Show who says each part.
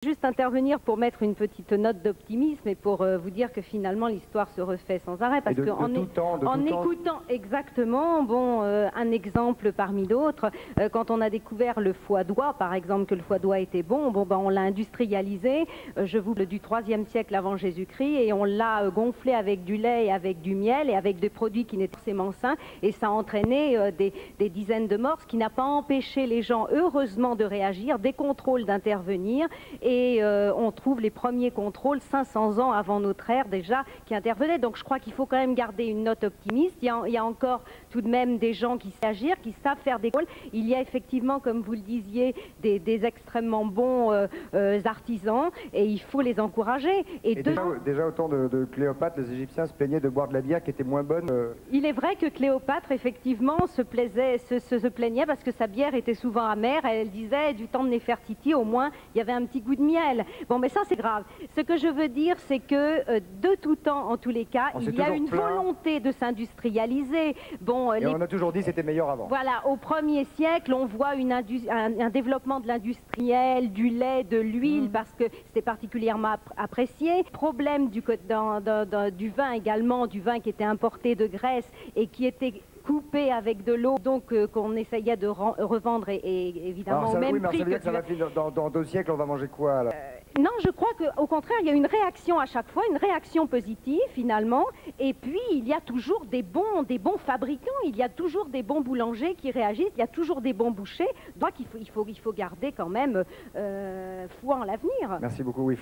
Speaker 1: Juste intervenir pour mettre une petite note d'optimisme et pour vous dire que finalement l'histoire se refait sans arrêt parce qu'en écoutant exactement, bon, un exemple parmi d'autres, quand on a découvert le foie d'oie, par exemple, que le foie d'oie était bon, bon ben, on l'a industrialisé, je vous parle du 3e siècle avant Jésus-Christ, et on l'a gonflé avec du lait et avec du miel et avec des produits qui n'étaient pas forcément sains, et ça a entraîné des dizaines de morts, ce qui n'a pas empêché les gens, heureusement, de réagir, des contrôles d'intervenir. Et on trouve les premiers contrôles 500 ans avant notre ère déjà qui intervenaient. Donc je crois qu'il faut quand même garder une note optimiste. Il y a encore tout de même des gens qui savent agir, qui savent faire des contrôles. Il y a effectivement, comme vous le disiez, des extrêmement bons artisans et il faut les encourager.
Speaker 2: Déjà au temps de Cléopâtre, les Égyptiens se plaignaient de boire de la bière qui était moins bonne.
Speaker 1: Il est vrai que Cléopâtre, effectivement, se plaignait parce que sa bière était souvent amère. Elle disait, du temps de Néfertiti, au moins, il y avait un petit goût de miel. Bon, mais ça, c'est grave. Ce que je veux dire, c'est que de tout temps, en tous les cas, il y a une volonté de s'industrialiser. Bon,
Speaker 2: et on a toujours dit que c'était meilleur avant.
Speaker 1: Voilà, au 1er siècle, on voit un développement de l'industriel, du lait, de l'huile, parce que c'était particulièrement apprécié. Problème du vin également, du vin qui était importé de Grèce et qui était coupé avec de l'eau, donc qu'on essayait de revendre et évidemment au même prix.
Speaker 2: Ça veut dire que ça va finir dans 2 siècles, on va manger quoi là?
Speaker 1: Non, je crois qu'au contraire, il y a une réaction à chaque fois, une réaction positive finalement, et puis il y a toujours des bons fabricants, il y a toujours des bons boulangers qui réagissent, il y a toujours des bons bouchers, donc il faut garder quand même foi en l'avenir.
Speaker 2: Merci beaucoup, oui.